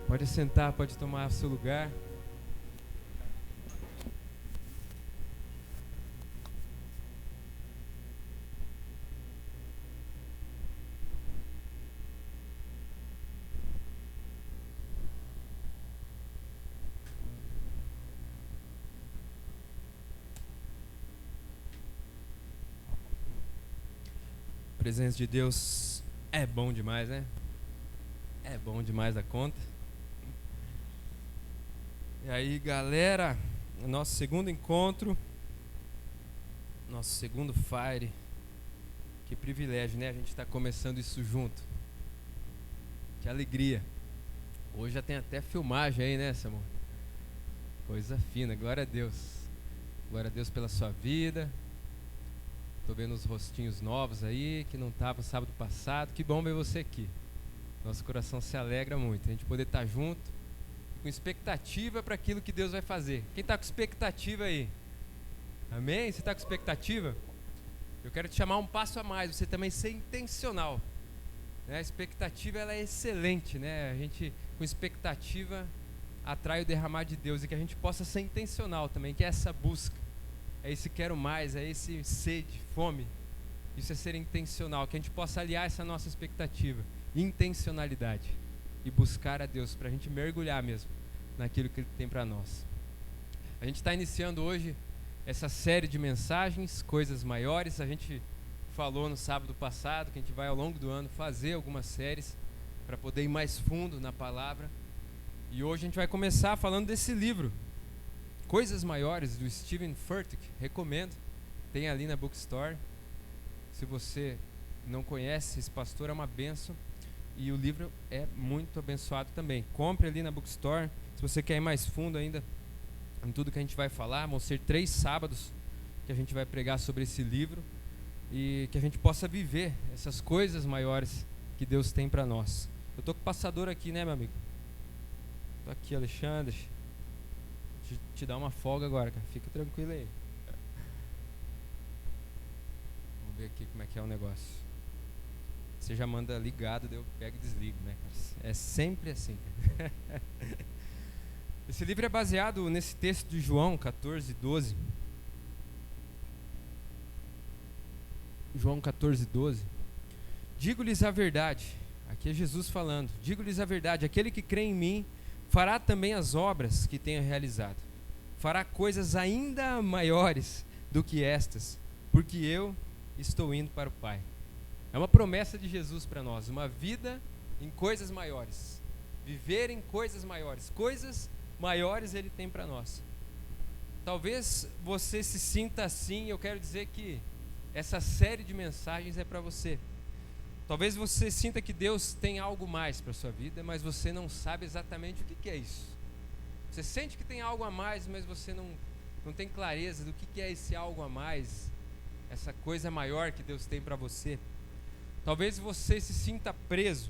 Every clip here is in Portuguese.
Pode sentar, pode tomar seu lugar. A presença de Deus é bom demais, né? É bom demais da conta. E aí, galera, nosso segundo encontro, nosso segundo Fire. Que privilégio, né? A gente está começando isso junto. Que alegria. Hoje já tem até filmagem aí, né, Samuel? Coisa fina, glória a Deus. Glória a Deus pela sua vida. Tô vendo os rostinhos novos aí, que não estavam sábado passado. Que bom ver você aqui. Nosso coração se alegra muito. A gente poder estar junto, com expectativa para aquilo que Deus vai fazer. Quem está com expectativa aí? Amém? Você está com expectativa? Eu quero te chamar um passo a mais, você também ser intencional. Né? A expectativa ela é excelente, né? A gente com expectativa atrai o derramar de Deus e que a gente possa ser intencional também, que é essa busca, é esse quero mais, é esse sede, fome. Isso é ser intencional, que a gente possa aliar essa nossa expectativa, intencionalidade e buscar a Deus para a gente mergulhar mesmo naquilo que Ele tem para nós. A gente está iniciando hoje essa série de mensagens, coisas maiores. A gente falou no sábado passado que a gente vai ao longo do ano fazer algumas séries para poder ir mais fundo na palavra. E hoje a gente vai começar falando desse livro, Coisas Maiores, do Steven Furtick. Recomendo, tem ali na Bookstore. Se você não conhece, esse pastor é uma bênção e o livro é muito abençoado também. Compre ali na Bookstore. Se você quer ir mais fundo ainda em tudo que a gente vai falar, vão ser 3 sábados que a gente vai pregar sobre esse livro e que a gente possa viver essas coisas maiores que Deus tem para nós. Eu tô com o passador aqui, né, meu amigo? Tô aqui, Alexandre. Te dar uma folga agora, cara. Fica tranquilo aí. Vamos ver aqui como é que é o negócio. Você já manda ligado, daí eu pego e desligo, né, cara? É sempre assim. Esse livro é baseado nesse texto de João 14:12. João 14:12. Digo-lhes a verdade. Aqui é Jesus falando. Digo-lhes a verdade. Aquele que crê em mim fará também as obras que tenho realizado. Fará coisas ainda maiores do que estas, porque eu estou indo para o Pai. É uma promessa de Jesus para nós. Uma vida em coisas maiores. Viver em coisas maiores. Coisas maiores Ele tem para nós. Talvez você se sinta assim. Eu quero dizer que essa série de mensagens é para você. Talvez você sinta que Deus tem algo mais para a sua vida, mas você não sabe exatamente o que é isso. Você sente que tem algo a mais, mas você não tem clareza do que é esse algo a mais, essa coisa maior que Deus tem para você. Talvez você se sinta preso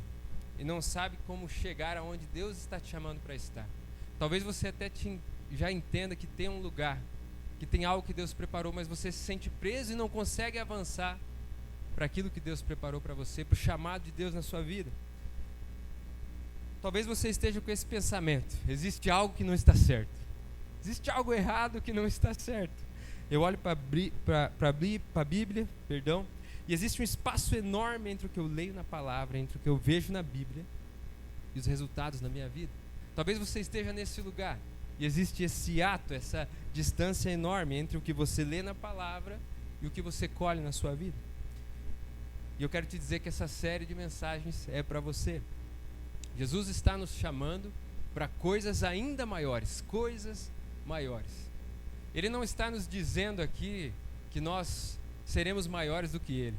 e não sabe como chegar aonde Deus está te chamando para estar. Talvez você até já entenda que tem um lugar, que tem algo que Deus preparou, mas você se sente preso e não consegue avançar para aquilo que Deus preparou para você, para o chamado de Deus na sua vida. Talvez você esteja com esse pensamento: existe algo que não está certo, existe algo errado que não está certo. Eu olho para a Bíblia, e existe um espaço enorme entre o que eu leio na palavra, entre o que eu vejo na Bíblia e os resultados na minha vida. Talvez você esteja nesse lugar e existe esse ato, essa distância enorme entre o que você lê na palavra e o que você colhe na sua vida. E eu quero te dizer que essa série de mensagens é para você. Jesus está nos chamando para coisas ainda maiores, coisas maiores. Ele não está nos dizendo aqui que nós seremos maiores do que Ele.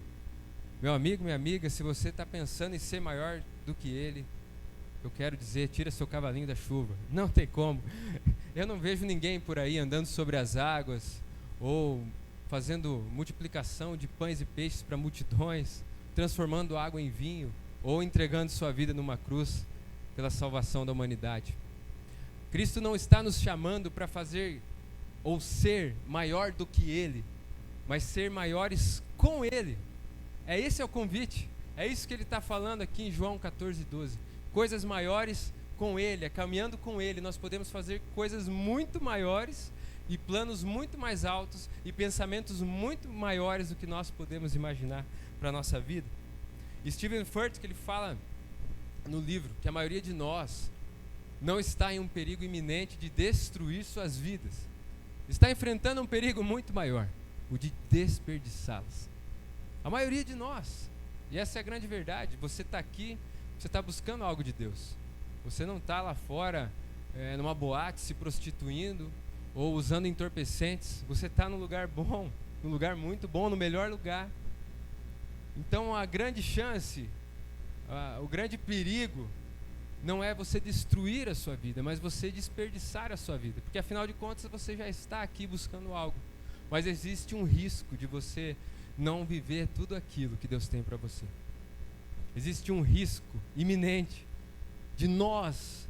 Meu amigo, minha amiga, se você está pensando em ser maior do que Ele, eu quero dizer, tira seu cavalinho da chuva. Não tem como. Eu não vejo ninguém por aí andando sobre as águas ou fazendo multiplicação de pães e peixes para multidões, transformando água em vinho ou entregando sua vida numa cruz pela salvação da humanidade. Cristo não está nos chamando para fazer ou ser maior do que Ele, mas ser maiores com Ele. Esse é o convite. É isso que Ele está falando aqui em João 14:12. Coisas maiores com Ele, caminhando com Ele, nós podemos fazer coisas muito maiores e planos muito mais altos e pensamentos muito maiores do que nós podemos imaginar para a nossa vida. Stephen Furtick, ele fala no livro que a maioria de nós não está em um perigo iminente de destruir suas vidas. Está enfrentando um perigo muito maior, o de desperdiçá-las. A maioria de nós. E essa é a grande verdade. Você está aqui, você está buscando algo de Deus. Você não está lá fora, numa boate, se prostituindo ou usando entorpecentes. Você está num lugar bom, num lugar muito bom, no melhor lugar. Então a grande chance, o grande perigo, não é você destruir a sua vida, mas você desperdiçar a sua vida. Porque afinal de contas você já está aqui buscando algo. Mas existe um risco de você não viver tudo aquilo que Deus tem para você. Existe um risco iminente de nós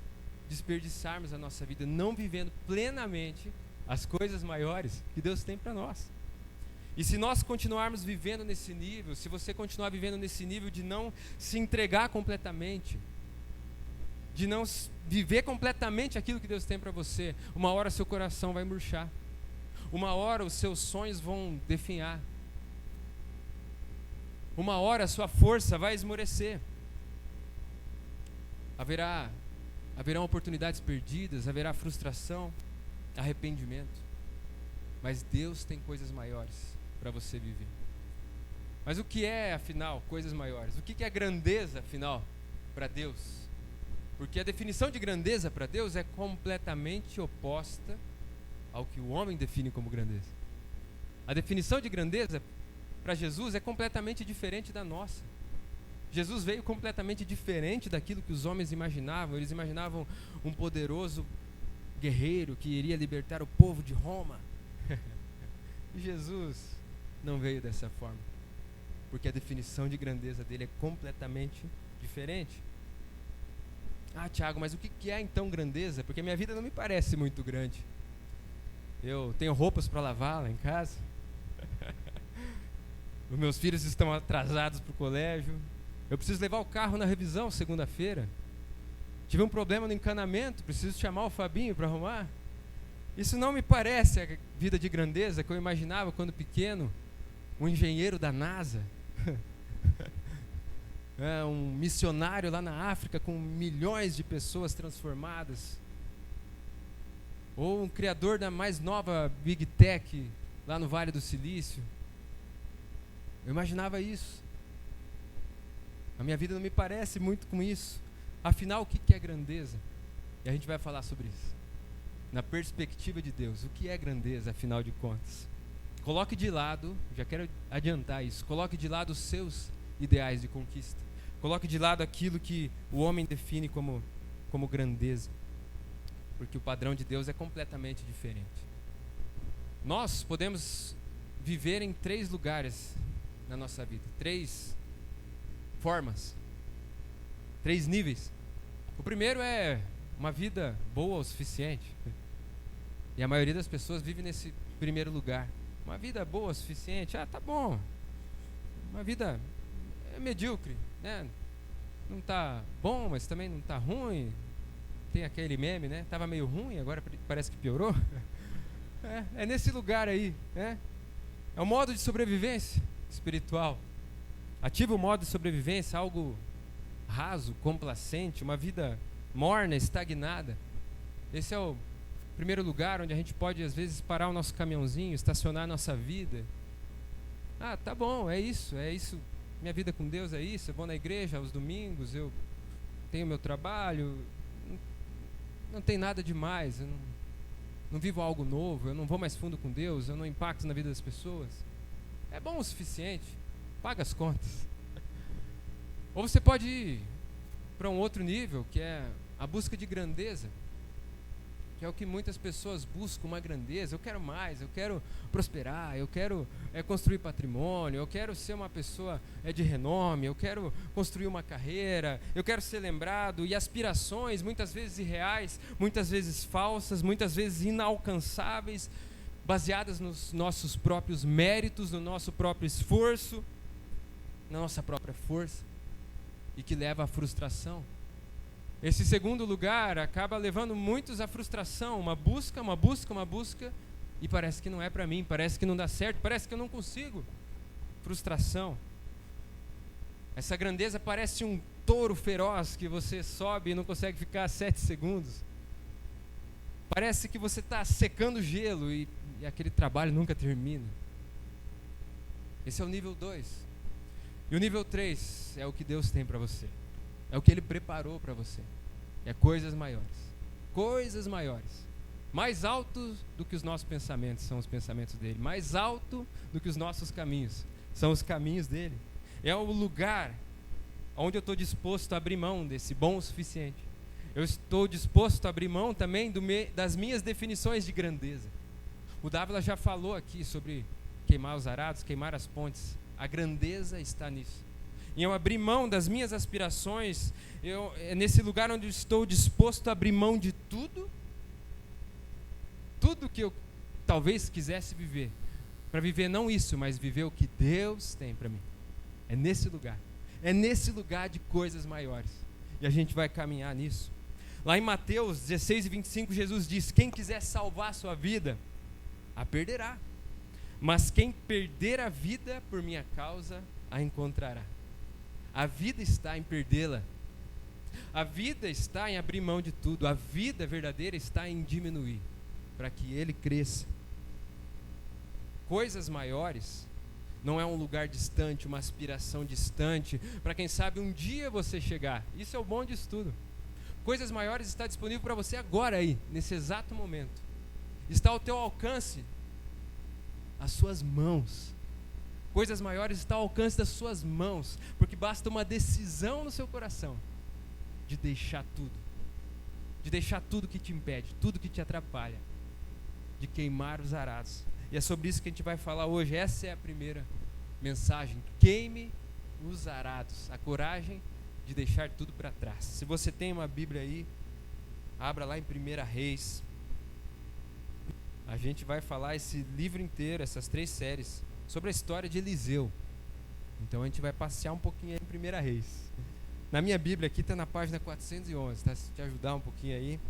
desperdiçarmos a nossa vida, não vivendo plenamente as coisas maiores que Deus tem para nós. E se nós continuarmos vivendo nesse nível, se você continuar vivendo nesse nível de não se entregar completamente, de não viver completamente aquilo que Deus tem para você, uma hora seu coração vai murchar, uma hora os seus sonhos vão definhar, uma hora a sua força vai esmorecer, haverão oportunidades perdidas, haverá frustração, arrependimento, mas Deus tem coisas maiores para você viver. Mas o que é, afinal, coisas maiores? O que é grandeza, afinal, para Deus? Porque a definição de grandeza para Deus é completamente oposta ao que o homem define como grandeza. A definição de grandeza para Jesus é completamente diferente da nossa. Jesus veio completamente diferente daquilo que os homens imaginavam. Eles imaginavam um poderoso guerreiro que iria libertar o povo de Roma. E Jesus não veio dessa forma, porque a definição de grandeza dele é completamente diferente. Ah, Tiago, mas o que é então grandeza? Porque minha vida não me parece muito grande. Eu tenho roupas para lavar lá em casa. Os meus filhos estão atrasados para o colégio. Eu preciso levar o carro na revisão segunda-feira. Tive um problema no encanamento, preciso chamar o Fabinho para arrumar. Isso não me parece a vida de grandeza que eu imaginava quando pequeno. Um engenheiro da NASA. Um missionário lá na África com milhões de pessoas transformadas. Ou um criador da mais nova Big Tech lá no Vale do Silício. Eu imaginava isso. A minha vida não me parece muito com isso. Afinal, o que é grandeza? E a gente vai falar sobre isso. Na perspectiva de Deus, o que é grandeza, afinal de contas? Coloque de lado, já quero adiantar isso, coloque de lado os seus ideais de conquista. Coloque de lado aquilo que o homem define como grandeza. Porque o padrão de Deus é completamente diferente. Nós podemos viver em 3 lugares na nossa vida. 3 formas. 3 níveis. O primeiro é uma vida boa o suficiente. E a maioria das pessoas vive nesse primeiro lugar. Uma vida boa o suficiente. Ah, tá bom. Uma vida medíocre, né? Não tá bom, mas também não tá ruim. Tem aquele meme, né? Tava meio ruim, agora parece que piorou. É nesse lugar aí, né? É um modo de sobrevivência espiritual. Ativa o modo de sobrevivência, algo raso, complacente, uma vida morna, estagnada. Esse é o primeiro lugar onde a gente pode, às vezes, parar o nosso caminhãozinho, estacionar a nossa vida. Ah, tá bom, é isso. Minha vida com Deus é isso. Eu vou na igreja aos domingos, eu tenho meu trabalho, não tem nada demais, eu não vivo algo novo, eu não vou mais fundo com Deus, eu não impacto na vida das pessoas. É bom o suficiente, paga as contas. Ou você pode ir para um outro nível, que é a busca de grandeza, que é o que muitas pessoas buscam, uma grandeza. Eu quero mais, eu quero prosperar, eu quero construir patrimônio, eu quero ser uma pessoa de renome, eu quero construir uma carreira, eu quero ser lembrado, e aspirações muitas vezes irreais, muitas vezes falsas, muitas vezes inalcançáveis, baseadas nos nossos próprios méritos, no nosso próprio esforço, na nossa própria força, e que leva à frustração. Esse segundo lugar acaba levando muitos à frustração, uma busca, e parece que não é para mim, parece que não dá certo, parece que eu não consigo. Frustração. Essa grandeza parece um touro feroz que você sobe e não consegue ficar 7 segundos. Parece que você está secando gelo e aquele trabalho nunca termina. Esse é o nível 2. E o nível 3 é o que Deus tem para você. É o que Ele preparou para você. É coisas maiores. Coisas maiores. Mais altos do que os nossos pensamentos são os pensamentos dEle. Mais alto do que os nossos caminhos são os caminhos dEle. É o lugar onde eu estou disposto a abrir mão desse bom o suficiente. Eu estou disposto a abrir mão também das minhas definições de grandeza. O Dávila já falou aqui sobre queimar os arados, queimar as pontes. A grandeza está nisso. Em eu abrir mão das minhas aspirações, é nesse lugar onde eu estou disposto a abrir mão de tudo que eu talvez quisesse viver. Para viver não isso, mas viver o que Deus tem para mim. É nesse lugar. É nesse lugar de coisas maiores. E a gente vai caminhar nisso. Lá em Mateus 16 e 25, Jesus diz: quem quiser salvar a sua vida, a perderá. Mas quem perder a vida por minha causa, a encontrará. A vida está em perdê-la. A vida está em abrir mão de tudo. A vida verdadeira está em diminuir, para que Ele cresça. Coisas maiores não é um lugar distante, uma aspiração distante, para quem sabe um dia você chegar. Isso é o bom disso tudo. Coisas maiores está disponível para você agora aí, nesse exato momento. Está ao teu alcance, as suas mãos. Coisas maiores estão ao alcance das suas mãos, porque basta uma decisão no seu coração de deixar tudo que te impede, tudo que te atrapalha, de queimar os arados. E é sobre isso que a gente vai falar hoje. Essa é a primeira mensagem: queime os arados, a coragem de deixar tudo para trás. Se você tem uma Bíblia aí, abra lá em 1 Reis. A gente vai falar esse livro inteiro, essas 3 séries, sobre a história de Eliseu. Então a gente vai passear um pouquinho aí em 1 Reis. Na minha Bíblia aqui está na página 411, tá? Se te ajudar um pouquinho aí.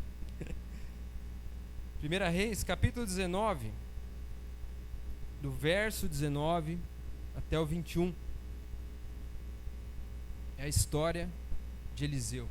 1 Reis, capítulo 19, do verso 19 até o 21. É a história de Eliseu.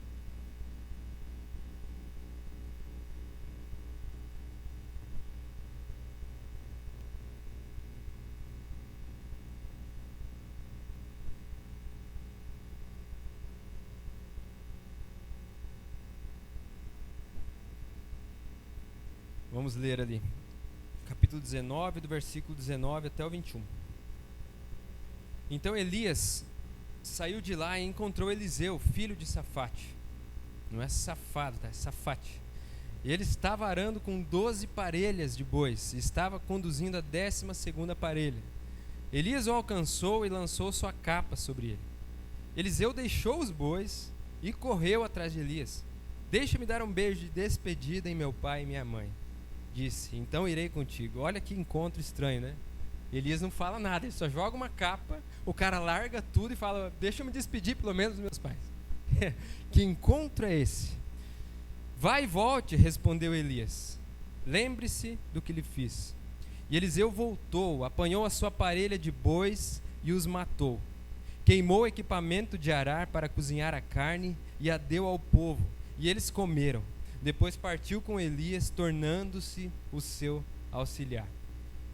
Vamos ler ali, capítulo 19, do versículo 19 até o 21. Então Elias saiu de lá e encontrou Eliseu, filho de Safate. Não é safado, tá? É Safate. Ele estava arando com 12 parelhas de bois e estava conduzindo a 12ª parelha. Elias o alcançou e lançou sua capa sobre ele. Eliseu deixou os bois e correu atrás de Elias. Deixa-me dar um beijo de despedida em meu pai e minha mãe. Disse: então irei contigo. Olha que encontro estranho, né? Elias não fala nada, ele só joga uma capa, o cara larga tudo e fala: deixa eu me despedir pelo menos dos meus pais. Que encontro é esse? Vai e volte, respondeu Elias. Lembre-se do que lhe fiz. E Eliseu voltou, apanhou a sua parelha de bois e os matou. Queimou o equipamento de arar para cozinhar a carne e a deu ao povo, e eles comeram. Depois partiu com Elias, tornando-se o seu auxiliar.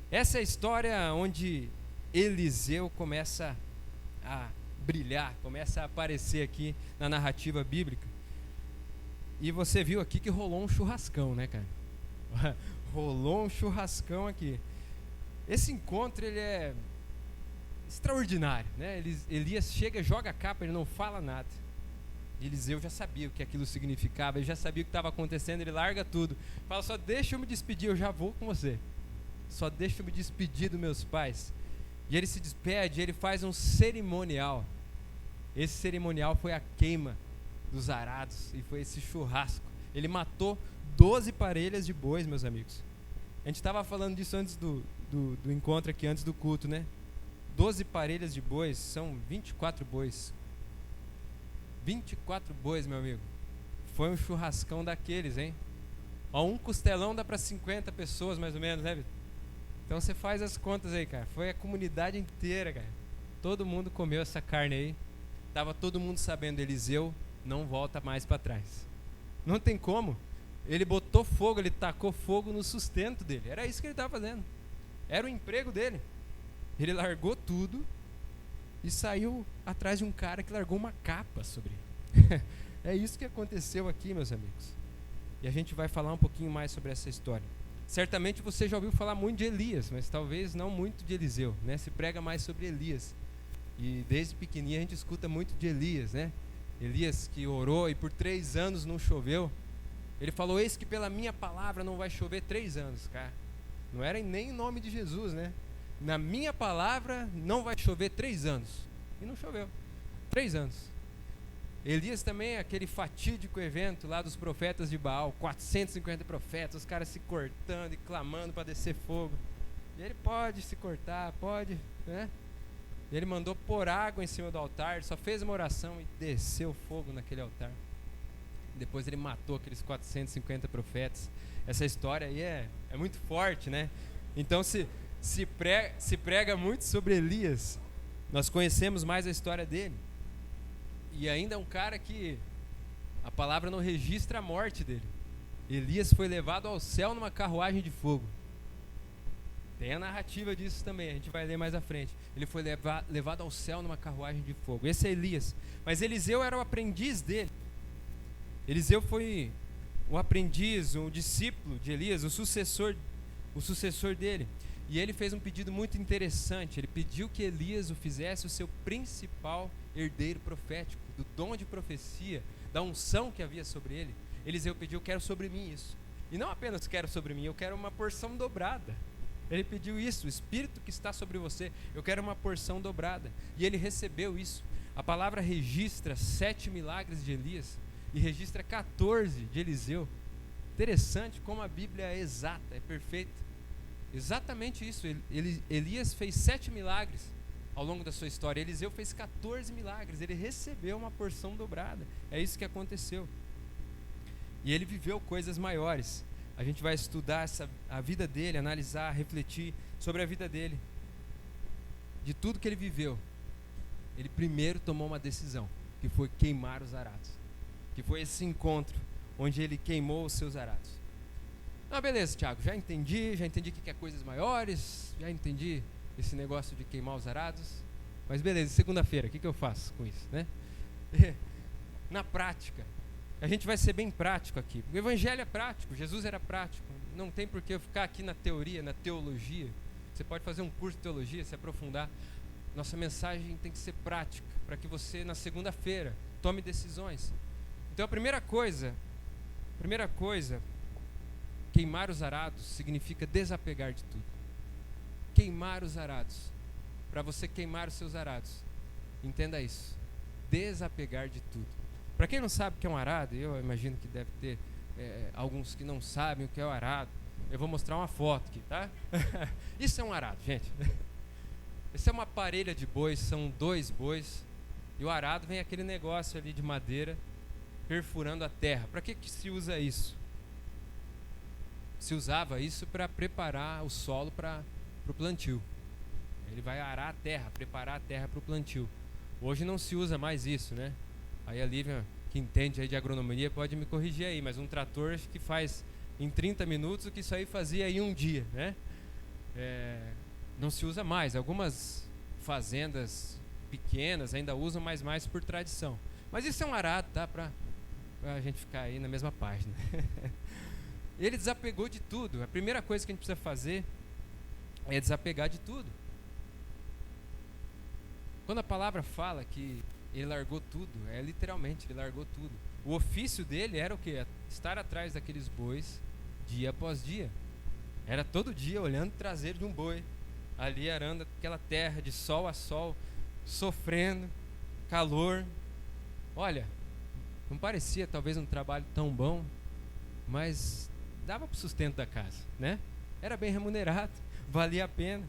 Essa é a história onde Eliseu começa a brilhar, começa a aparecer aqui na narrativa bíblica. E você viu aqui que rolou um churrascão, né, cara? Rolou um churrascão aqui. Esse encontro, ele é extraordinário, né? Elias chega, joga a capa, ele não fala nada. Eliseu já sabia o que aquilo significava, ele já sabia o que estava acontecendo, ele larga tudo. Fala: só deixa eu me despedir, eu já vou com você. Só deixa eu me despedir dos meus pais. E ele se despede, ele faz um cerimonial. Esse cerimonial foi a queima dos arados e foi esse churrasco. Ele matou 12 parelhas de bois, meus amigos. A gente estava falando disso antes do encontro aqui, antes do culto, né? 12 parelhas de bois são 24 bois. 24 bois, meu amigo. foi um churrascão daqueles, hein? Ó, um costelão dá para 50 pessoas, mais ou menos, né, Vitor? Então você faz as contas aí, cara. Foi a comunidade inteira, cara. Todo mundo comeu essa carne aí. Tava todo mundo sabendo, Eliseu não volta mais para trás. Não tem como. Ele botou fogo, ele tacou fogo no sustento dele. Era isso que ele estava fazendo. Era o emprego dele. Ele largou tudo e saiu atrás de um cara que largou uma capa sobre ele. É isso que aconteceu aqui, meus amigos. E a gente vai falar um pouquinho mais sobre essa história. Certamente você já ouviu falar muito de Elias, mas talvez não muito de Eliseu, né? Se prega mais sobre Elias. E desde pequenininho a gente escuta muito de Elias, né? Elias que orou e por 3 anos não choveu. Ele falou, eis que pela minha palavra não vai chover 3 anos, cara. Não era nem em nome de Jesus, né? Na minha palavra não vai chover 3 anos. E não choveu. 3 anos. Elias também, aquele fatídico evento lá dos profetas de Baal, 450 profetas, os caras se cortando e clamando para descer fogo. E ele pode se cortar, pode, né? Ele mandou pôr água em cima do altar, só fez uma oração e desceu fogo naquele altar. Depois ele matou aqueles 450 profetas. Essa história aí é muito forte, né? Então se prega muito sobre Elias. Nós conhecemos mais a história dele. E ainda é um cara que a palavra não registra a morte dele. Elias foi levado ao céu numa carruagem de fogo. Tem a narrativa disso também, a gente vai ler mais à frente. Ele foi levado ao céu numa carruagem de fogo. Esse é Elias. Mas Eliseu era o aprendiz dele. Eliseu foi o aprendiz, o discípulo de Elias, o sucessor dele. E ele fez um pedido muito interessante. Ele pediu que Elias o fizesse o seu principal herdeiro profético, do dom de profecia, da unção que havia sobre ele. Eliseu pediu, quero sobre mim isso. E não apenas quero sobre mim, eu quero uma porção dobrada. Ele pediu isso, o Espírito que está sobre você, eu quero uma porção dobrada. E ele recebeu isso. A palavra registra 7 milagres de Elias e registra 14 de Eliseu. Interessante como a Bíblia é exata, é perfeita. Exatamente isso. Elias fez 7 milagres ao longo da sua história. Eliseu fez 14 milagres. Ele recebeu uma porção dobrada. É isso que aconteceu. E ele viveu coisas maiores. A gente vai estudar a vida dele, analisar, refletir sobre a vida dele. De tudo que ele viveu, ele primeiro tomou uma decisão, que foi queimar os arados. Que foi esse encontro onde ele queimou os seus arados. Ah, beleza, Thiago, já entendi o que é coisas maiores, já entendi esse negócio de queimar os arados. Mas beleza, segunda-feira, o que eu faço com isso, né? Na prática, a gente vai ser bem prático aqui. O evangelho é prático, Jesus era prático. Não tem por que eu ficar aqui na teoria, na teologia. Você pode fazer um curso de teologia, se aprofundar. Nossa mensagem tem que ser prática, para que você, na segunda-feira, tome decisões. Então a primeira coisa, queimar os arados significa desapegar de tudo. Queimar os arados. Para você queimar os seus arados, entenda isso. Desapegar de tudo. Para quem não sabe o que é um arado, eu imagino que deve ter alguns que não sabem o que é o arado. Eu vou mostrar uma foto aqui, tá? Isso é um arado, gente. Isso é uma parelha de bois, são 2 bois. E o arado vem aquele negócio ali de madeira perfurando a terra. Para que se usa isso? Se usava isso para preparar o solo para o plantio. Ele vai arar a terra, preparar a terra para o plantio. Hoje não se usa mais isso, né? Aí a Lívia, que entende aí de agronomia, pode me corrigir aí, mas um trator que faz em 30 minutos o que isso aí fazia em um dia, né? Não se usa mais. Algumas fazendas pequenas ainda usam, mas mais por tradição. Mas isso é um arado, tá? Para a gente ficar aí na mesma página. Ele desapegou de tudo. A primeira coisa que a gente precisa fazer é desapegar de tudo. Quando a palavra fala que ele largou tudo, literalmente, ele largou tudo. O ofício dele era o quê? Estar atrás daqueles bois dia após dia. Era todo dia olhando o traseiro de um boi, ali arando aquela terra de sol a sol, sofrendo, calor. Olha, não parecia talvez um trabalho tão bom, mas dava para o sustento da casa, né? Era bem remunerado, valia a pena.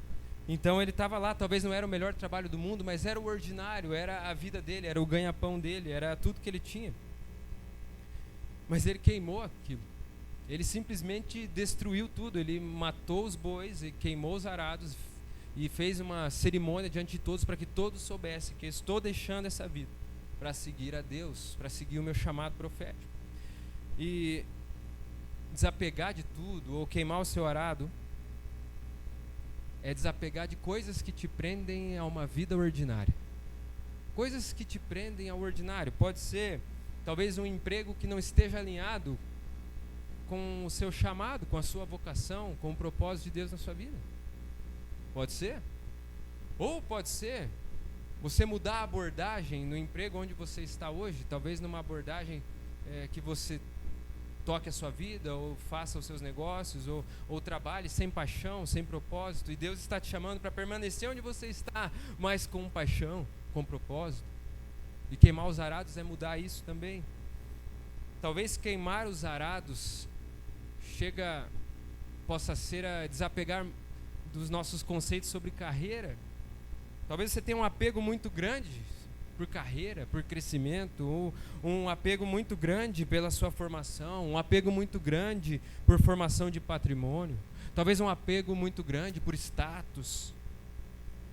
Então ele estava lá, talvez não era o melhor trabalho do mundo, mas era o ordinário, era a vida dele, era o ganha-pão dele, era tudo que ele tinha. Mas ele queimou aquilo. Ele simplesmente destruiu tudo. Ele matou os bois, e queimou os arados e fez uma cerimônia diante de todos para que todos soubessem que eu estou deixando essa vida para seguir a Deus, para seguir o meu chamado profético. E desapegar de tudo ou queimar o seu arado é desapegar de coisas que te prendem a uma vida ordinária. Coisas que te prendem ao ordinário. Pode ser talvez um emprego que não esteja alinhado com o seu chamado, com a sua vocação, com o propósito de Deus na sua vida. Pode ser. Ou pode ser você mudar a abordagem no emprego onde você está hoje, talvez numa abordagem que você toque a sua vida, ou faça os seus negócios, ou trabalhe sem paixão, sem propósito, e Deus está te chamando para permanecer onde você está, mas com paixão, com propósito. E queimar os arados é mudar isso também. Talvez queimar os arados possa ser a desapegar dos nossos conceitos sobre carreira. Talvez você tenha um apego muito grande por carreira, por crescimento, ou um apego muito grande pela sua formação, um apego muito grande por formação de patrimônio, talvez um apego muito grande por status,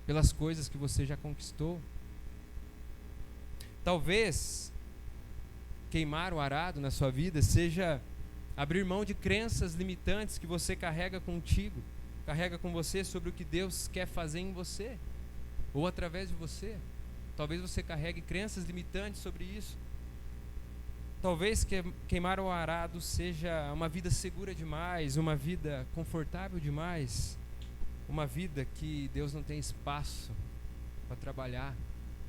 pelas coisas que você já conquistou. Talvez queimar o arado na sua vida seja abrir mão de crenças limitantes que você carrega contigo, carrega com você sobre o que Deus quer fazer em você, ou através de você. Talvez você carregue crenças limitantes sobre isso. Talvez queimar o arado seja uma vida segura demais, uma vida confortável demais, uma vida que Deus não tem espaço para trabalhar,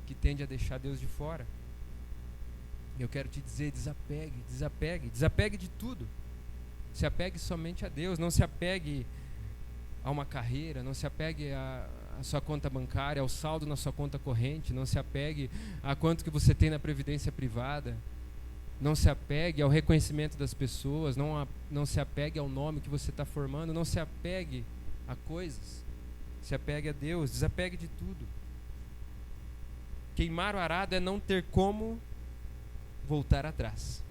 que tende a deixar Deus de fora. Eu quero te dizer, desapegue de tudo. Se apegue somente a Deus, não se apegue a uma carreira, não se apegue a sua conta bancária, ao saldo na sua conta corrente, não se apegue a quanto que você tem na previdência privada, não se apegue ao reconhecimento das pessoas, não se apegue ao nome que você está formando, não se apegue a coisas, se apegue a Deus, desapegue de tudo. Queimar o arado é não ter como voltar atrás.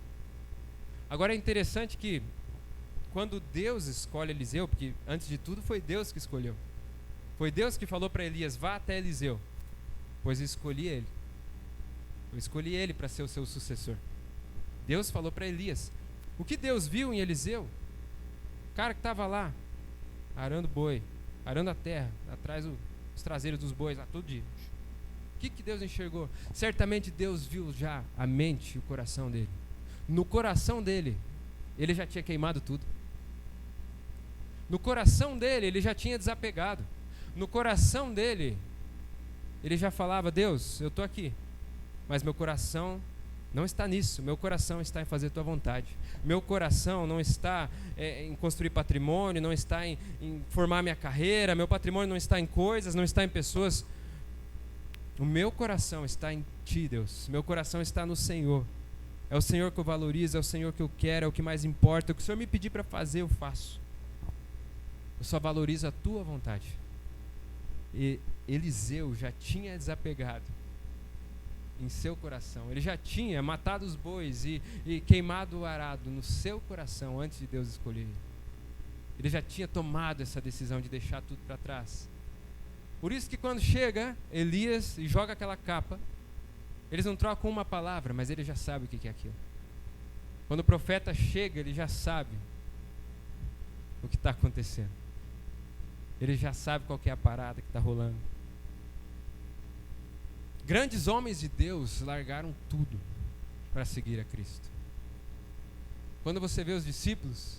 Agora é interessante que quando Deus escolhe Eliseu, porque antes de tudo foi Deus que escolheu, foi Deus que falou para Elias: vá até Eliseu, pois eu escolhi ele para ser o seu sucessor. Deus falou para Elias. O que Deus viu em Eliseu? O cara que estava lá arando boi, arando a terra, atrás dos traseiros dos bois lá todo dia. O que Deus enxergou? Certamente Deus viu já a mente e o coração dele. No coração dele, ele já tinha queimado tudo. No coração dele, ele já tinha desapegado. No coração dele, ele já falava: Deus, eu estou aqui, mas meu coração não está nisso. Meu coração está em fazer tua vontade. Meu coração não está em construir patrimônio, não está em formar minha carreira. Meu patrimônio não está em coisas, não está em pessoas. O meu coração está em ti, Deus. Meu coração está no Senhor. É o Senhor que eu valorizo, é o Senhor que eu quero, é o que mais importa. O que o Senhor me pedir para fazer, eu faço. Eu só valorizo a tua vontade. E Eliseu já tinha desapegado em seu coração. Ele já tinha matado os bois e queimado o arado no seu coração antes de Deus escolher ele. Ele já tinha tomado essa decisão de deixar tudo para trás. Por isso que quando chega Elias e joga aquela capa, eles não trocam uma palavra, mas ele já sabe o que é aquilo. Quando o profeta chega, ele já sabe o que está acontecendo. Ele já sabe qual que é a parada que está rolando. Grandes homens de Deus largaram tudo para seguir a Cristo. Quando você vê os discípulos,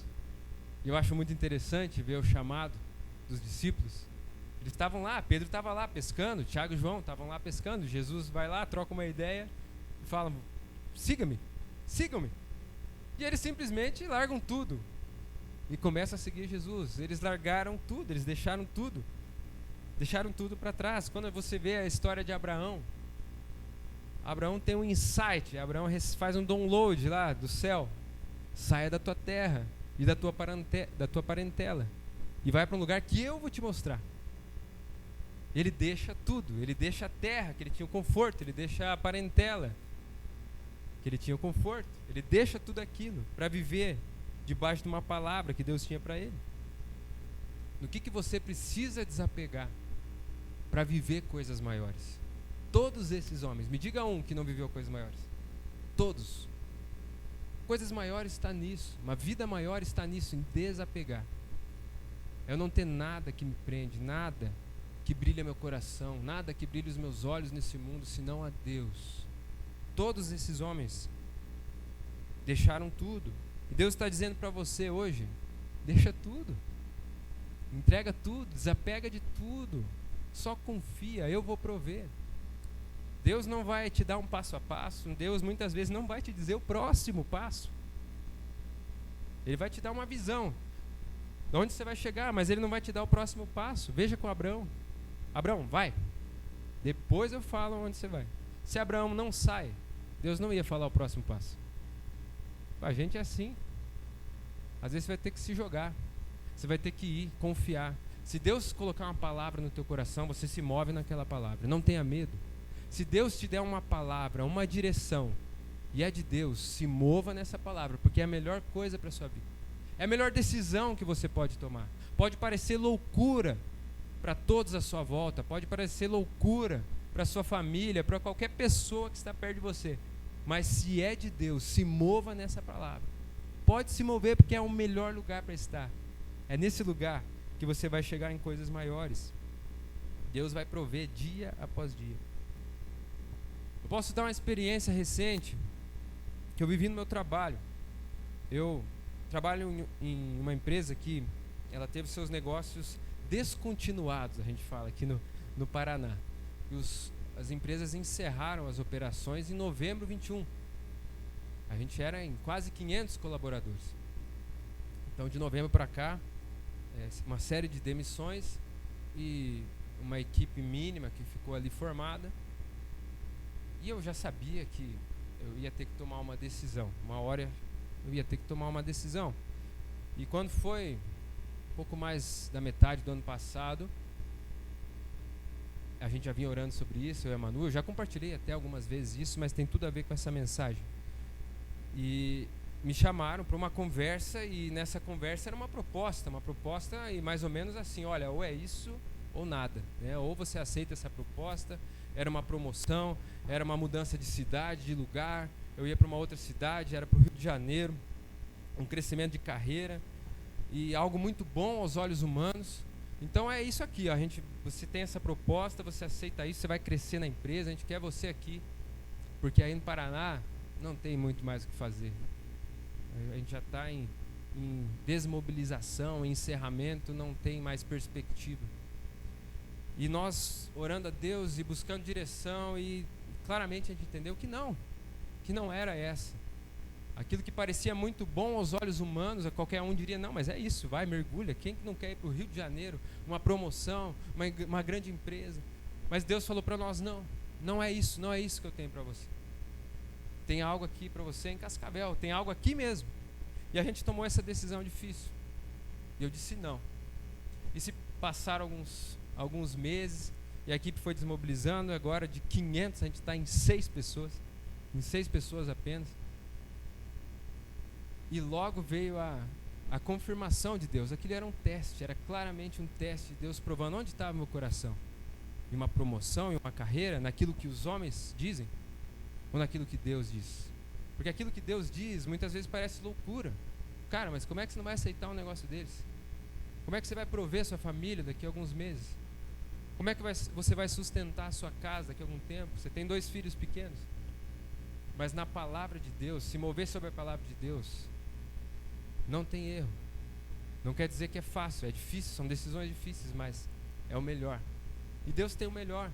eu acho muito interessante ver o chamado dos discípulos. Eles estavam lá, Pedro estava lá pescando, Tiago e João estavam lá pescando. Jesus vai lá, troca uma ideia e fala: siga-me, sigam-me. E eles simplesmente largam tudo e começam a seguir Jesus. Eles largaram tudo, eles deixaram tudo para trás. Quando você vê a história de Abraão tem um insight, Abraão faz um download lá do céu: saia da tua terra e da tua parentela e vai para um lugar que eu vou te mostrar. Ele deixa tudo, ele deixa a terra, que ele tinha o conforto, ele deixa a parentela. que ele tinha conforto. Ele deixa tudo aquilo para viver debaixo de uma palavra que Deus tinha para ele. No que você precisa desapegar para viver coisas maiores? Todos esses homens, me diga um que não viveu coisas maiores. Todos. Coisas maiores está nisso, uma vida maior está nisso, em desapegar. Eu não ter nada que me prende, nada que brilha meu coração, nada que brilhe os meus olhos nesse mundo, senão a Deus. Todos esses homens deixaram tudo. E Deus está dizendo para você hoje, deixa tudo. Entrega tudo, desapega de tudo. Só confia, eu vou prover. Deus não vai te dar um passo a passo. Deus muitas vezes não vai te dizer o próximo passo. Ele vai te dar uma visão de onde você vai chegar, mas Ele não vai te dar o próximo passo. Veja com Abraão. Abraão, vai. Depois eu falo onde você vai. Se Abraão não sai, Deus não ia falar o próximo passo. A gente é assim. Às vezes você vai ter que se jogar. Você vai ter que ir, confiar. Se Deus colocar uma palavra no teu coração, você se move naquela palavra. Não tenha medo. Se Deus te der uma palavra, uma direção, e é de Deus, se mova nessa palavra, porque é a melhor coisa para a sua vida. É a melhor decisão que você pode tomar. Pode parecer loucura para todos à sua volta, pode parecer loucura para a sua família, para qualquer pessoa que está perto de você. Mas se é de Deus, se mova nessa palavra. Pode se mover porque é o melhor lugar para estar. É nesse lugar que você vai chegar em coisas maiores. Deus vai prover dia após dia. Eu posso dar uma experiência recente que eu vivi no meu trabalho. Eu trabalho em uma empresa que ela teve seus negócios descontinuados, a gente fala aqui no Paraná. E as empresas encerraram as operações em novembro 21. A gente era em quase 500 colaboradores. Então de novembro para cá, uma série de demissões e uma equipe mínima que ficou ali formada. E eu já sabia que eu ia ter que tomar uma decisão. Uma hora eu ia ter que tomar uma decisão. E quando foi um pouco mais da metade do ano passado, a gente já vinha orando sobre isso, eu e a Manu. Eu já compartilhei até algumas vezes isso, mas tem tudo a ver com essa mensagem. E me chamaram para uma conversa, e nessa conversa era uma proposta e mais ou menos assim, olha, ou é isso ou nada, né? Ou você aceita essa proposta. Era uma promoção, era uma mudança de cidade, de lugar. Eu ia para uma outra cidade, era para o Rio de Janeiro, um crescimento de carreira e algo muito bom aos olhos humanos. Então é isso aqui, ó, você tem essa proposta, você aceita isso, você vai crescer na empresa, a gente quer você aqui, porque aí no Paraná não tem muito mais o que fazer. A gente já está em desmobilização, em encerramento, não tem mais perspectiva. E nós orando a Deus e buscando direção, e claramente a gente entendeu que não era essa. Aquilo que parecia muito bom aos olhos humanos, qualquer um diria, não, mas é isso, vai, mergulha. Quem que não quer ir para o Rio de Janeiro, uma promoção, uma grande empresa? Mas Deus falou para nós, não é isso que eu tenho para você. Tem algo aqui para você em Cascavel, tem algo aqui mesmo. E a gente tomou essa decisão difícil. E eu disse não. E se passaram alguns meses, e a equipe foi desmobilizando, agora de 500 a gente está em 6 pessoas apenas. E logo veio a confirmação de Deus. Aquilo era um teste, era claramente um teste de Deus provando onde estava meu coração. Em uma promoção, em uma carreira, naquilo que os homens dizem, ou naquilo que Deus diz. Porque aquilo que Deus diz muitas vezes parece loucura. Cara, mas como é que você não vai aceitar um negócio deles? Como é que você vai prover sua família daqui a alguns meses? Como é que você vai sustentar a sua casa daqui a algum tempo? Você tem 2 filhos pequenos. Mas na palavra de Deus, se mover sobre a palavra de Deus, não tem erro. Não quer dizer que é fácil, é difícil, são decisões difíceis, mas é o melhor. E Deus tem o melhor.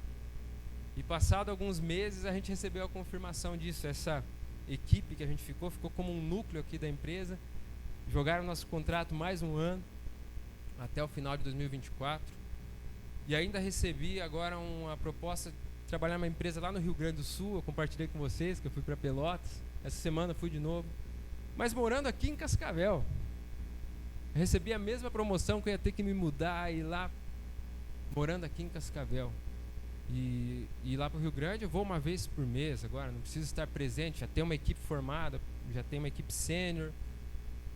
E passado alguns meses a gente recebeu a confirmação disso. Essa equipe que a gente ficou como um núcleo aqui da empresa. Jogaram nosso contrato mais um ano, até o final de 2024. E ainda recebi agora uma proposta de trabalhar numa empresa lá no Rio Grande do Sul. Eu compartilhei com vocês que eu fui para Pelotas. Essa semana fui de novo. Mas morando aqui em Cascavel. Eu recebi a mesma promoção que eu ia ter que me mudar e ir lá, morando aqui em Cascavel. E ir lá para o Rio Grande eu vou uma vez por mês agora, não preciso estar presente, já tem uma equipe formada, já tem uma equipe sênior,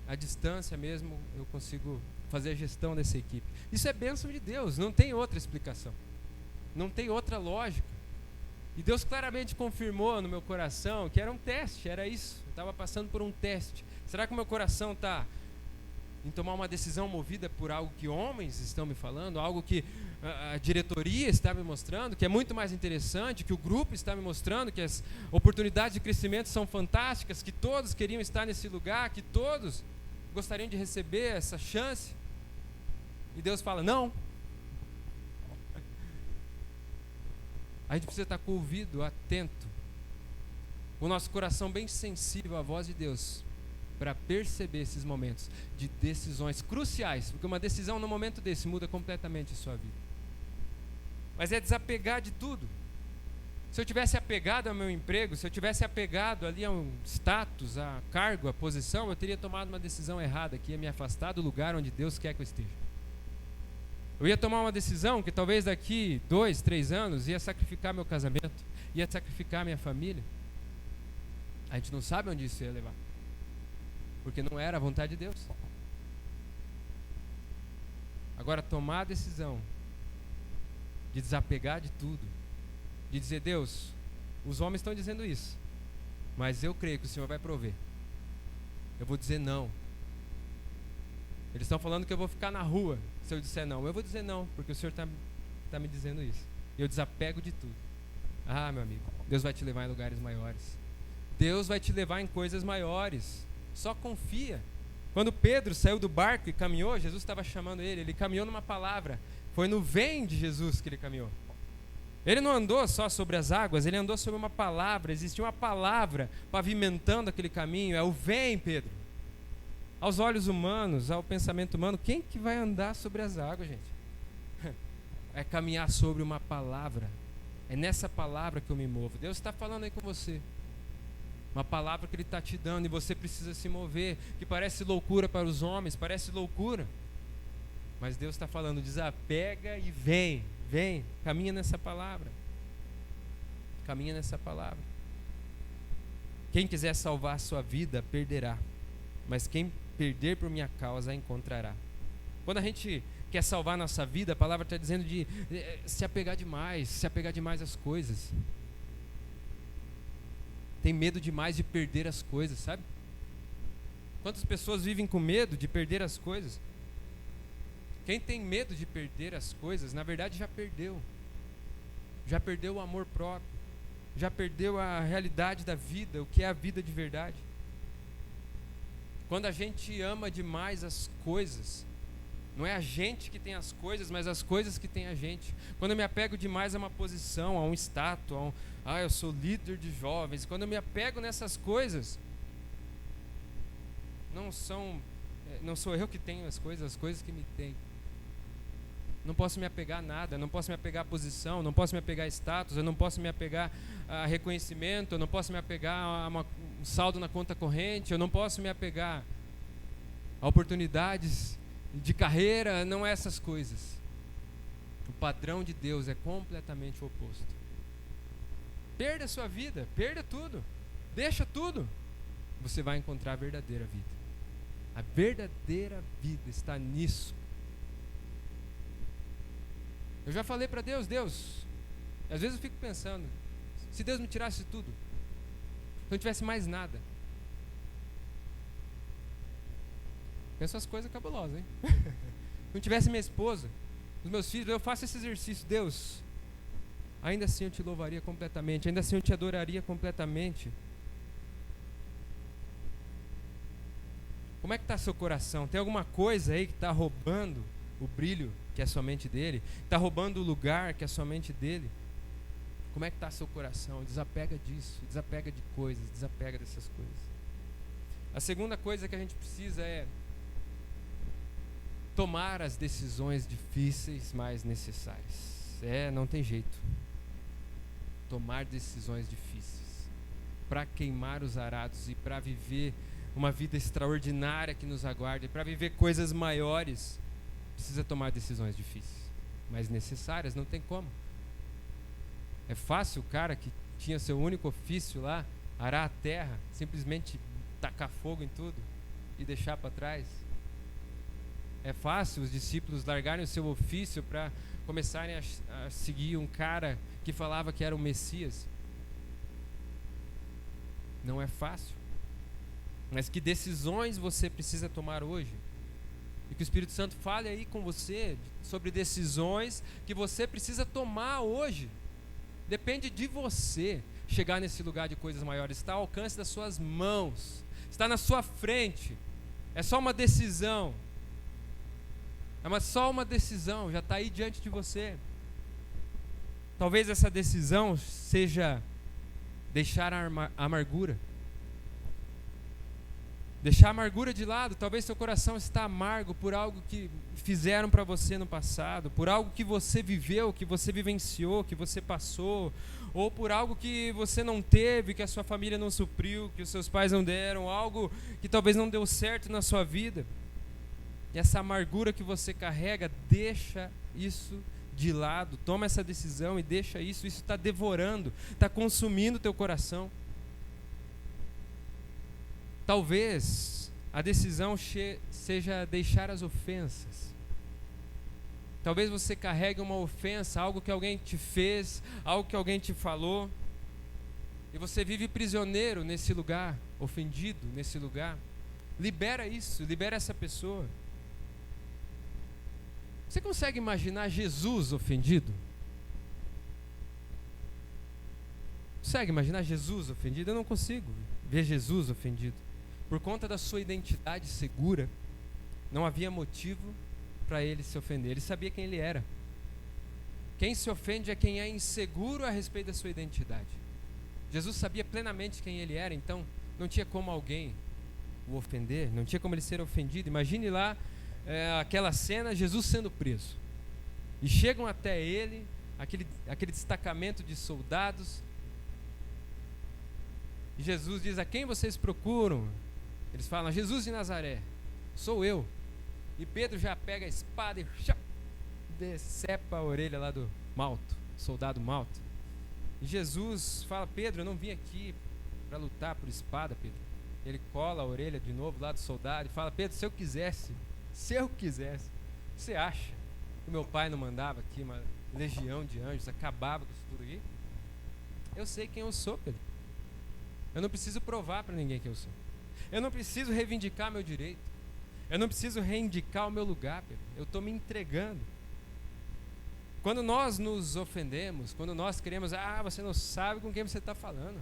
à distância mesmo eu consigo fazer a gestão dessa equipe. Isso é bênção de Deus, não tem outra explicação, não tem outra lógica. E Deus claramente confirmou no meu coração que era um teste, era isso, eu estava passando por um teste. Será que o meu coração está em tomar uma decisão movida por algo que homens estão me falando, algo que a diretoria está me mostrando, que é muito mais interessante, que o grupo está me mostrando, que as oportunidades de crescimento são fantásticas, que todos queriam estar nesse lugar, que todos gostariam de receber essa chance? E Deus fala, não. A gente precisa estar com o ouvido atento, o nosso coração bem sensível à voz de Deus, para perceber esses momentos de decisões cruciais, porque uma decisão no momento desse muda completamente a sua vida. Mas é desapegar de tudo. Se eu tivesse apegado ao meu emprego, se eu tivesse apegado ali a um status, a cargo, a posição, eu teria tomado uma decisão errada, que ia me afastar do lugar onde Deus quer que eu esteja. Eu ia tomar uma decisão que talvez daqui 2, 3 anos ia sacrificar meu casamento, ia sacrificar minha família. A gente não sabe onde isso ia levar, porque não era a vontade de Deus. Agora, tomar a decisão de desapegar de tudo, de dizer, Deus, os homens estão dizendo isso, mas eu creio que o Senhor vai prover. Eu vou dizer não. Eles estão falando que eu vou ficar na rua se eu disser não. Eu vou dizer não, porque o Senhor está me dizendo isso. Eu desapego de tudo. Ah, meu amigo, Deus vai te levar em lugares maiores. Deus vai te levar em coisas maiores. Só confia. Quando Pedro saiu do barco e caminhou, Jesus estava chamando ele caminhou numa palavra. Foi no vem de Jesus que ele caminhou. Ele não andou só sobre as águas, ele andou sobre uma palavra. Existia uma palavra pavimentando aquele caminho. É o vem, Pedro. Aos olhos humanos, ao pensamento humano, quem que vai andar sobre as águas, gente? É caminhar sobre uma palavra. É nessa palavra que eu me movo. Deus está falando aí com você. Uma palavra que Ele está te dando e você precisa se mover, que parece loucura para os homens, parece loucura. Mas Deus está falando, desapega e vem, caminha nessa palavra. Caminha nessa palavra. Quem quiser salvar a sua vida, perderá. Mas quem perder por minha causa, a encontrará. Quando a gente quer salvar a nossa vida, a palavra está dizendo de se apegar demais às coisas. Tem medo demais de perder as coisas, sabe? Quantas pessoas vivem com medo de perder as coisas? Quem tem medo de perder as coisas, na verdade já perdeu. Já perdeu o amor próprio. Já perdeu a realidade da vida, o que é a vida de verdade. Quando a gente ama demais as coisas, não é a gente que tem as coisas, mas as coisas que tem a gente. Quando eu me apego demais a uma posição, a um status, eu sou líder de jovens. Quando eu me apego nessas coisas, não sou eu que tenho as coisas que me têm. Não posso me apegar a nada, não posso me apegar a posição, não posso me apegar a status, eu não posso me apegar a reconhecimento, eu não posso me apegar a um saldo na conta corrente, eu não posso me apegar a oportunidades de carreira, não é essas coisas. O padrão de Deus é completamente o oposto. Perda a sua vida, perda tudo, deixa tudo, você vai encontrar a verdadeira vida. A verdadeira vida está nisso. Eu já falei para Deus, às vezes eu fico pensando, se Deus me tirasse tudo, se não tivesse mais nada. Penso as coisas cabulosas, hein? Se não tivesse minha esposa, os meus filhos, eu faço esse exercício, Deus, ainda assim eu te louvaria completamente, ainda assim eu te adoraria completamente. Como é que está seu coração? Tem alguma coisa aí que está roubando o brilho que é somente dele? Está roubando o lugar que é somente dele? Como é que está seu coração? Desapega disso, desapega de coisas, desapega dessas coisas. A segunda coisa que a gente precisa é tomar as decisões difíceis, mas necessárias. Não tem jeito. Tomar decisões difíceis para queimar os arados e para viver uma vida extraordinária que nos aguarda, e para viver coisas maiores, precisa tomar decisões difíceis, mas necessárias, não tem como. É fácil o cara que tinha seu único ofício lá, arar a terra, simplesmente tacar fogo em tudo e deixar para trás? É fácil os discípulos largarem o seu ofício para começarem a seguir um cara que falava que era o Messias? Não é fácil. Mas que decisões você precisa tomar hoje? E que o Espírito Santo fale aí com você sobre decisões que você precisa tomar hoje. Depende de você chegar nesse lugar de coisas maiores. Está ao alcance das suas mãos. Está na sua frente. É só uma decisão. Só uma decisão. Já está aí diante de você. Talvez essa decisão seja deixar a amargura. Deixar a amargura de lado. Talvez seu coração está amargo por algo que fizeram para você no passado, por algo que você viveu, que você vivenciou, que você passou, ou por algo que você não teve, que a sua família não supriu, que os seus pais não deram, algo que talvez não deu certo na sua vida. E essa amargura que você carrega, deixa isso de lado. Toma essa decisão e deixa isso. Isso está devorando, está consumindo o teu coração. Talvez a decisão seja deixar as ofensas. Talvez você carregue uma ofensa, algo que alguém te fez, algo que alguém te falou, e você vive prisioneiro nesse lugar, ofendido nesse lugar. Libera isso, libera essa pessoa. Você consegue imaginar Jesus ofendido? Consegue imaginar Jesus ofendido? Eu não consigo ver Jesus ofendido. Por conta da sua identidade segura, não havia motivo para ele se ofender. Ele sabia quem ele era. Quem se ofende é quem é inseguro a respeito da sua identidade. Jesus sabia plenamente quem ele era, então não tinha como alguém o ofender, não tinha como ele ser ofendido. Imagine lá aquela cena, Jesus sendo preso. E chegam até ele, aquele destacamento de soldados. E Jesus diz: a quem vocês procuram? Eles falam: Jesus de Nazaré, sou eu. E Pedro já pega a espada e decepa a orelha lá do Malto, soldado Malto. E Jesus fala: Pedro, eu não vim aqui para lutar por espada, Pedro. Ele cola a orelha de novo lá do soldado e fala: Pedro, se eu quisesse, você acha que meu pai não mandava aqui uma legião de anjos, acabava com isso tudo aqui? Eu sei quem eu sou, Pedro. Eu não preciso provar para ninguém quem eu sou. Eu não preciso reivindicar meu direito. Eu não preciso reivindicar o meu lugar, Pedro. Eu estou me entregando. Quando nós nos ofendemos, quando nós queremos, você não sabe com quem você está falando.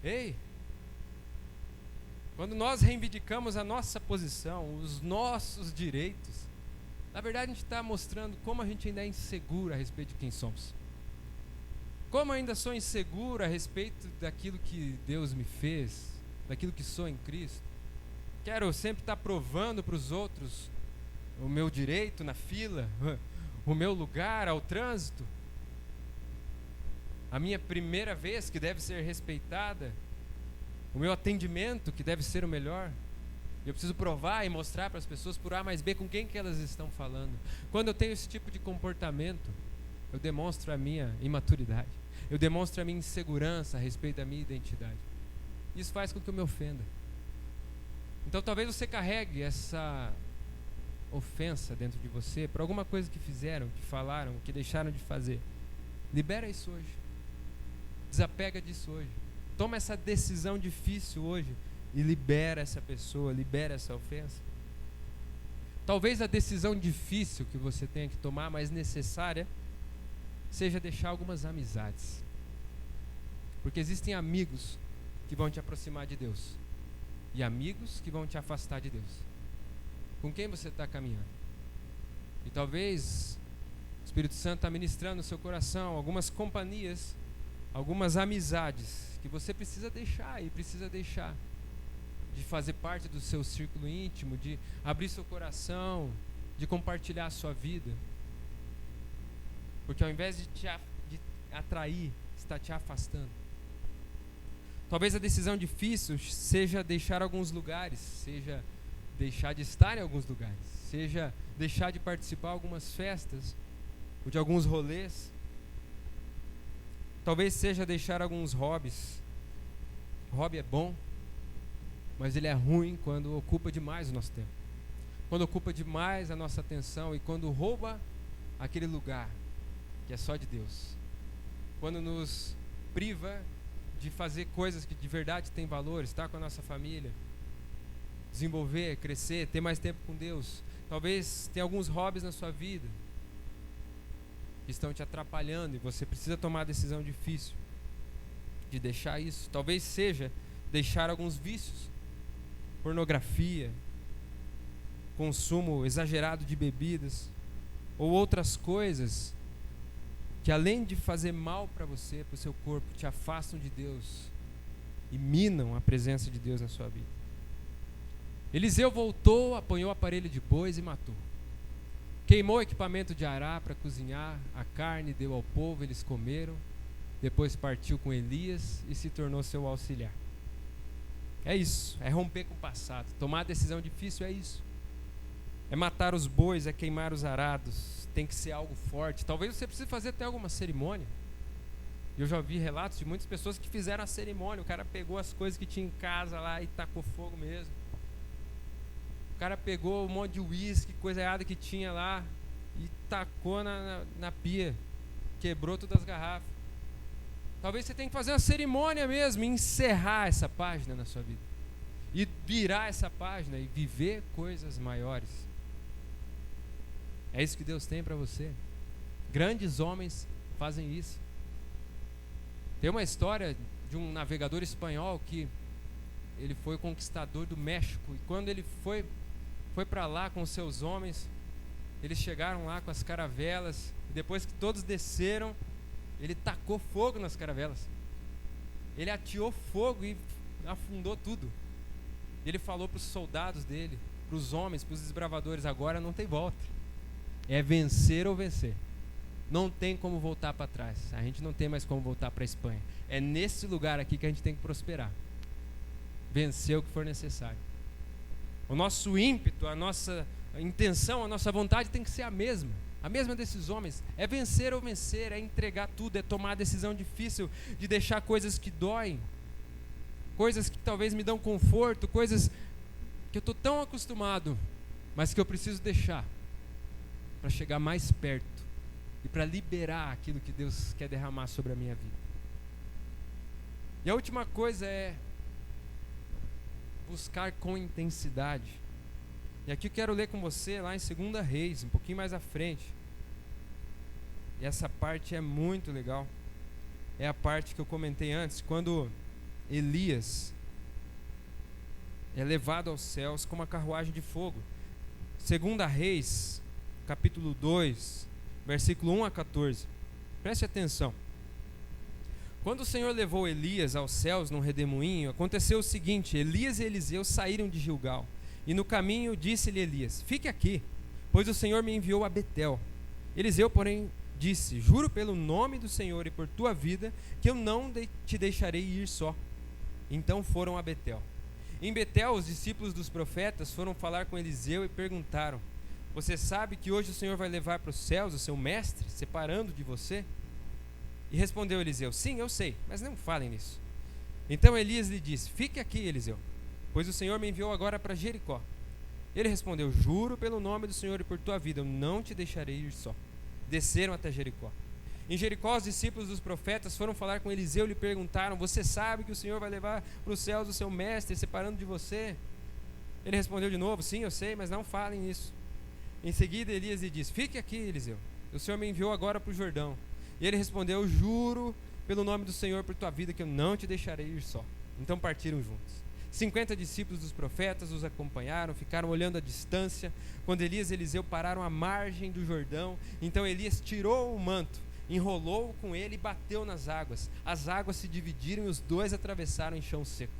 Ei! Quando nós reivindicamos a nossa posição, os nossos direitos, na verdade a gente está mostrando como a gente ainda é inseguro a respeito de quem somos. Como eu ainda sou inseguro a respeito daquilo que Deus me fez, daquilo que sou em Cristo. Quero sempre estar provando para os outros o meu direito na fila, o meu lugar ao trânsito, a minha primeira vez que deve ser respeitada, o meu atendimento que deve ser o melhor. Eu preciso provar e mostrar para as pessoas por A mais B com quem que elas estão falando. Quando eu tenho esse tipo de comportamento, eu demonstro a minha imaturidade. Eu demonstro a minha insegurança a respeito da minha identidade. Isso faz com que eu me ofenda. Então talvez você carregue essa ofensa dentro de você por alguma coisa que fizeram, que falaram, que deixaram de fazer. Libera isso hoje. Desapega disso hoje. Toma essa decisão difícil hoje e libera essa pessoa, libera essa ofensa. Talvez a decisão difícil que você tenha que tomar, mas necessária, seja deixar algumas amizades. Porque existem amigos que vão te aproximar de Deus e amigos que vão te afastar de Deus. Com quem você está caminhando? E talvez o Espírito Santo está ministrando no seu coração algumas companhias, algumas amizades que você precisa deixar e precisa deixar de fazer parte do seu círculo íntimo, de abrir seu coração, de compartilhar a sua vida. Porque ao invés de te atrair, está te afastando. Talvez a decisão difícil seja deixar alguns lugares, seja deixar de estar em alguns lugares, seja deixar de participar de algumas festas ou de alguns rolês. Talvez seja deixar alguns hobbies. Hobby é bom, mas ele é ruim quando ocupa demais o nosso tempo. Quando ocupa demais a nossa atenção e quando rouba aquele lugar que é só de Deus. Quando nos priva de fazer coisas que de verdade têm valor, estar com a nossa família, desenvolver, crescer, ter mais tempo com Deus. Talvez tenha alguns hobbies na sua vida que estão te atrapalhando e você precisa tomar a decisão difícil de deixar isso. Talvez seja deixar alguns vícios, pornografia, consumo exagerado de bebidas ou outras coisas que, além de fazer mal para você, para o seu corpo, te afastam de Deus e minam a presença de Deus na sua vida. Eliseu voltou, apanhou o aparelho de bois e matou. Queimou o equipamento de arar para cozinhar a carne, deu ao povo, eles comeram. Depois partiu com Elias e se tornou seu auxiliar. É isso, é romper com o passado. Tomar a decisão difícil é isso. É matar os bois, é queimar os arados. Tem que ser algo forte. Talvez você precise fazer até alguma cerimônia. Eu já ouvi relatos de muitas pessoas que fizeram a cerimônia. O cara pegou as coisas que tinha em casa lá e tacou fogo mesmo. O cara pegou um monte de uísque, coisa errada que tinha lá e tacou na pia. Quebrou todas as garrafas. Talvez você tenha que fazer uma cerimônia mesmo, encerrar essa página na sua vida. E virar essa página e viver coisas maiores. É isso que Deus tem para você. Grandes homens fazem isso. Tem uma história de um navegador espanhol que ele foi conquistador do México. E quando ele foi para lá com seus homens, eles chegaram lá com as caravelas. E depois que todos desceram, ele tacou fogo nas caravelas. Ele ateou fogo e afundou tudo. Ele falou para os soldados dele, para os homens, para os desbravadores: agora não tem volta. É vencer ou vencer. Não tem como voltar para trás. A gente não tem mais como voltar para a Espanha. É nesse lugar aqui que a gente tem que prosperar. Vencer o que for necessário. O nosso ímpeto, a nossa intenção, a nossa vontade tem que ser a mesma desses homens. É vencer ou vencer, é entregar tudo, é tomar a decisão difícil de deixar coisas que doem, coisas que talvez me dão conforto, coisas que eu estou tão acostumado, mas que eu preciso deixar para chegar mais perto e para liberar aquilo que Deus quer derramar sobre a minha vida. E a última coisa é buscar com intensidade. E aqui eu quero ler com você lá em 2 Reis, um pouquinho mais à frente. E essa parte é muito legal. É a parte que eu comentei antes, quando Elias é levado aos céus com uma carruagem de fogo. 2 Reis, capítulo 2, versículo 1 a 14. Preste atenção. Quando o Senhor levou Elias aos céus num redemoinho, aconteceu o seguinte: Elias e Eliseu saíram de Gilgal. E no caminho disse-lhe Elias: fique aqui, pois o Senhor me enviou a Betel. Eliseu, porém, disse: juro pelo nome do Senhor e por tua vida, que eu não te deixarei ir só. Então foram a Betel. Em Betel, os discípulos dos profetas foram falar com Eliseu e perguntaram: você sabe que hoje o Senhor vai levar para os céus o seu mestre, separando de você? E respondeu Eliseu: sim, eu sei, mas não falem nisso. Então Elias lhe disse: fique aqui, Eliseu, pois o Senhor me enviou agora para Jericó. Ele respondeu: juro pelo nome do Senhor e por tua vida, eu não te deixarei ir só. Desceram até Jericó. Em Jericó, os discípulos dos profetas foram falar com Eliseu e lhe perguntaram: você sabe que o Senhor vai levar para os céus o seu mestre, separando de você? Ele respondeu de novo: sim, eu sei, mas não falem nisso. Em seguida, Elias lhe disse: fique aqui, Eliseu, o Senhor me enviou agora para o Jordão. E ele respondeu: juro pelo nome do Senhor por tua vida, que eu não te deixarei ir só. Então partiram juntos. 50 discípulos dos profetas os acompanharam, ficaram olhando à distância. Quando Elias e Eliseu pararam à margem do Jordão, então Elias tirou o manto, enrolou-o com ele e bateu nas águas. As águas se dividiram e os dois atravessaram em chão seco.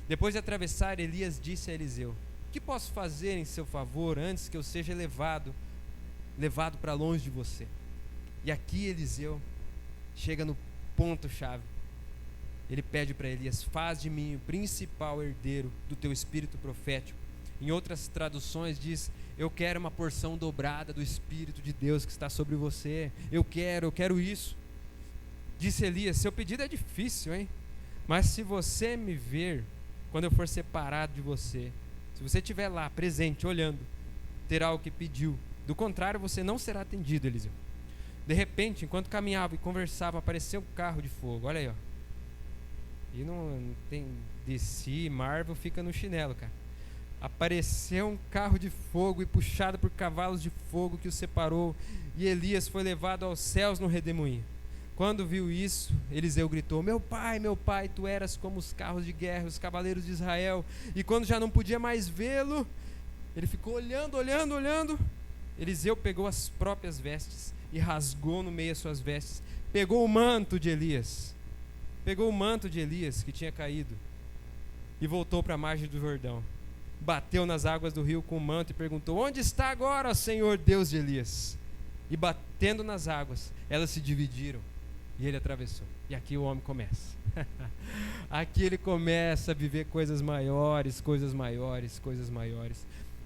Depois de atravessar, Elias disse a Eliseu: que posso fazer em seu favor antes que eu seja levado para longe de você? E aqui Eliseu chega no ponto-chave. Ele pede para Elias: faz de mim o principal herdeiro do teu espírito profético. Em outras traduções diz: eu quero uma porção dobrada do Espírito de Deus que está sobre você. Eu quero isso. Disse Elias: seu pedido é difícil, hein? Mas se você me ver, quando eu for separado de você, se você estiver lá, presente, olhando, terá o que pediu. Do contrário, você não será atendido, Eliseu. De repente, enquanto caminhava e conversava, apareceu um carro de fogo. Olha aí, ó. E não tem desci, Marvel fica no chinelo, cara. Apareceu um carro de fogo e puxado por cavalos de fogo que o separou, e Elias foi levado aos céus no redemoinho. Quando viu isso, Eliseu gritou: meu pai, tu eras como os carros de guerra, os cavaleiros de Israel. E quando já não podia mais vê-lo, ele ficou olhando. Eliseu pegou as próprias vestes e rasgou no meio as suas vestes. Pegou o manto de Elias que tinha caído, e voltou para a margem do Jordão. Bateu nas águas do rio com o manto e perguntou: onde está agora, Senhor Deus de Elias? E batendo nas águas, elas se dividiram e ele atravessou. E aqui o homem começa. Aqui ele começa a viver coisas maiores.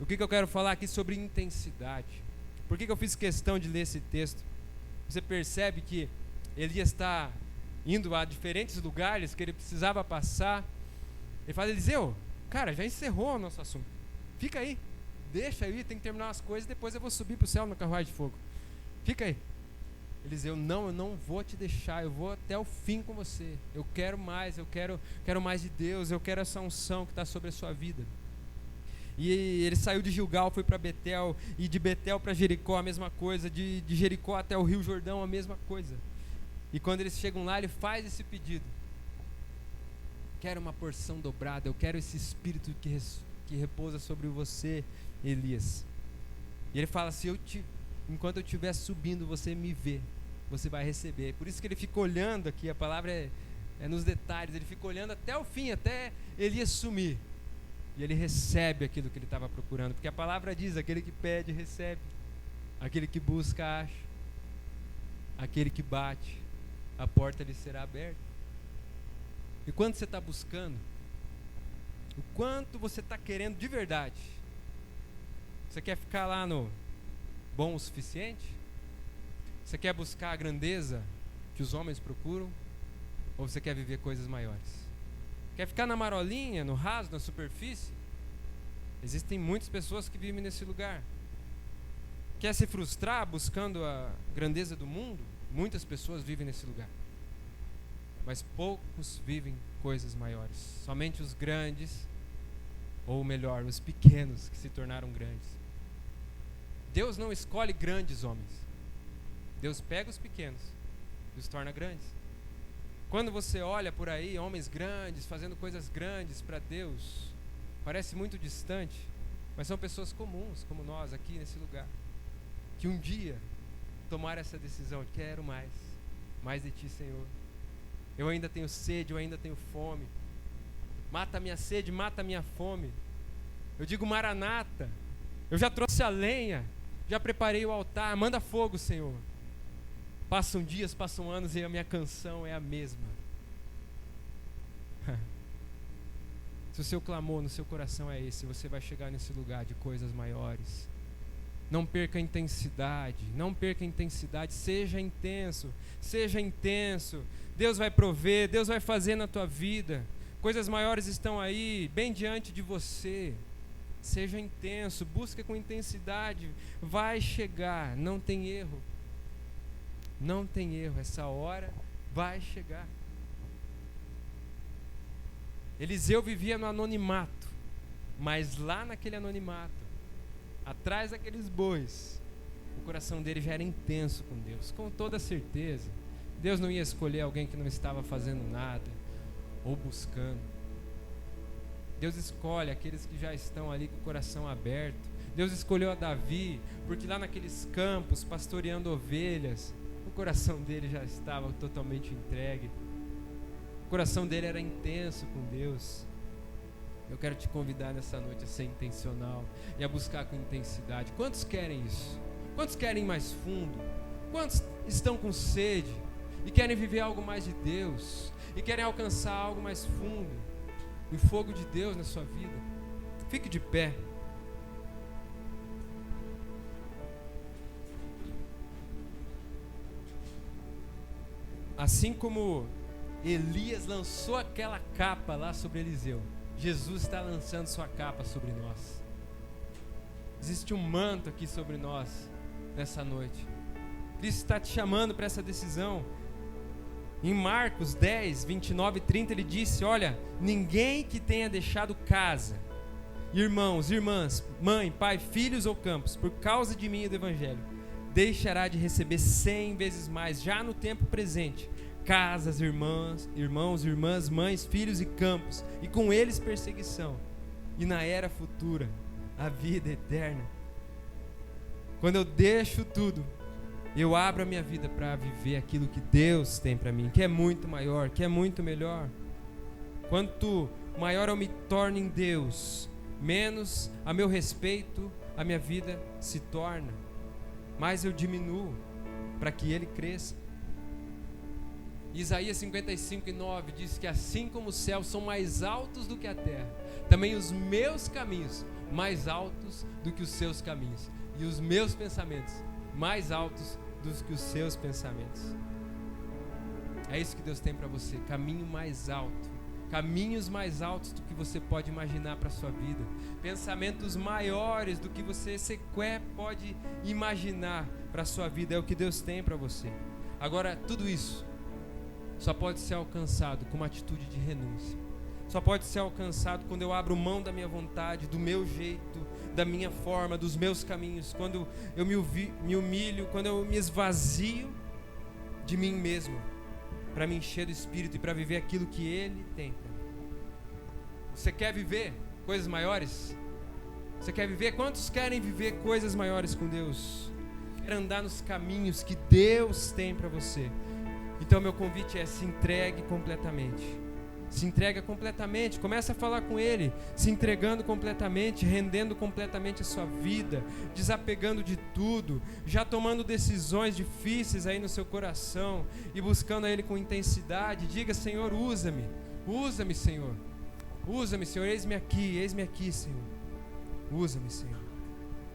O que eu quero falar aqui sobre intensidade? Por que eu fiz questão de ler esse texto? Você percebe que Elias está indo a diferentes lugares que ele precisava passar. Ele fala: Eliseu, cara, já encerrou o nosso assunto. Fica aí, deixa eu ir, tem que terminar as coisas, depois eu vou subir para o céu no carruagem de fogo. Fica aí. Eliseu: não, eu não vou te deixar, eu vou até o fim com você. Eu quero mais, eu quero mais de Deus, eu quero essa unção que está sobre a sua vida. E ele saiu de Gilgal, foi para Betel, e de Betel para Jericó a mesma coisa, de Jericó até o Rio Jordão a mesma coisa. E quando eles chegam lá, ele faz esse pedido: quero uma porção dobrada, eu quero esse espírito que repousa sobre você, Elias. E ele fala: enquanto eu estiver subindo, você me vê, você vai receber. Por isso que ele fica olhando aqui, a palavra é nos detalhes, ele fica olhando até o fim, até Elias sumir. E ele recebe aquilo que ele estava procurando, porque a palavra diz: aquele que pede, recebe, aquele que busca, acha, aquele que bate, a porta lhe será aberta. E quando você está buscando, o quanto você está querendo de verdade? Você quer ficar lá no bom o suficiente? Você quer buscar a grandeza que os homens procuram? Ou você quer viver coisas maiores? Quer ficar na marolinha, no raso, na superfície? Existem muitas pessoas que vivem nesse lugar. Quer se frustrar buscando a grandeza do mundo? Muitas pessoas vivem nesse lugar. Mas poucos vivem coisas maiores. Somente os grandes, ou melhor, os pequenos que se tornaram grandes. Deus não escolhe grandes homens. Deus pega os pequenos e os torna grandes. Quando você olha por aí, homens grandes, fazendo coisas grandes para Deus, parece muito distante, mas são pessoas comuns, como nós aqui nesse lugar, que um dia tomaram essa decisão: quero mais de Ti, Senhor. Eu ainda tenho sede, eu ainda tenho fome. Mata a minha sede, mata a minha fome. Eu digo: Maranata, eu já trouxe a lenha, já preparei o altar, manda fogo, Senhor. Passam dias, passam anos e a minha canção é a mesma. Se o seu clamor no seu coração é esse, você vai chegar nesse lugar de coisas maiores. Não perca a intensidade, seja intenso. Deus vai prover, Deus vai fazer na tua vida. Coisas maiores estão aí, bem diante de você. Seja intenso, busca com intensidade, vai chegar, não tem erro. Essa hora vai chegar. Eliseu vivia no anonimato, mas lá naquele anonimato, atrás daqueles bois, o coração dele já era intenso com Deus, com toda certeza. Deus não ia escolher alguém que não estava fazendo nada ou buscando. Deus escolhe aqueles que já estão ali com o coração aberto. Deus escolheu a Davi, porque lá naqueles campos, pastoreando ovelhas, o coração dele já estava totalmente entregue. O coração dele era intenso com Deus. Eu quero te convidar nessa noite a ser intencional e a buscar com intensidade. Quantos querem isso? Quantos querem mais fundo? Quantos estão com sede e querem viver algo mais de Deus? E querem alcançar algo mais fundo? O fogo de Deus na sua vida? Fique de pé. assim como Elias lançou aquela capa lá sobre Eliseu, Jesus está lançando sua capa sobre nós. Existe um manto aqui sobre nós nessa noite. Cristo está te chamando para essa decisão. Em Marcos 10, 29 e 30 ele disse: olha, ninguém que tenha deixado casa, irmãos, irmãs, mãe, pai, filhos ou campos, por causa de mim e do Evangelho, deixará de receber 100 vezes mais, já no tempo presente, casas, irmãos, irmãs, mães, filhos e campos, e com eles perseguição, e na era futura, a vida eterna. Quando eu deixo tudo, eu abro a minha vida para viver aquilo que Deus tem para mim, que é muito maior, que é muito melhor. Quanto maior eu me torno em Deus, menos a meu respeito a minha vida se torna, mais eu diminuo para que Ele cresça. Isaías 55:9 diz que assim como os céus são mais altos do que a terra, também os meus caminhos mais altos do que os seus caminhos, e os meus pensamentos mais altos do que os seus pensamentos. É isso que Deus tem para você, caminho mais alto, caminhos mais altos do que você pode imaginar para a sua vida, pensamentos maiores do que você sequer pode imaginar para a sua vida, é o que Deus tem para você. Agora, tudo isso só pode ser alcançado com uma atitude de renúncia. Só pode ser alcançado quando eu abro mão da minha vontade, do meu jeito, da minha forma, dos meus caminhos, quando eu me humilho, quando eu me esvazio de mim mesmo, para me encher do Espírito e para viver aquilo que Ele tem para mim. Você quer viver coisas maiores? Você quer viver? Quantos querem viver coisas maiores com Deus? Quer andar nos caminhos que Deus tem para você? Então meu convite é: se entregue completamente. Se entrega completamente, começa a falar com Ele, se entregando completamente, rendendo completamente a sua vida, desapegando de tudo, já tomando decisões difíceis aí no seu coração e buscando a Ele com intensidade. Diga: Senhor, usa-me, Senhor, eis-me aqui, Senhor, usa-me, Senhor.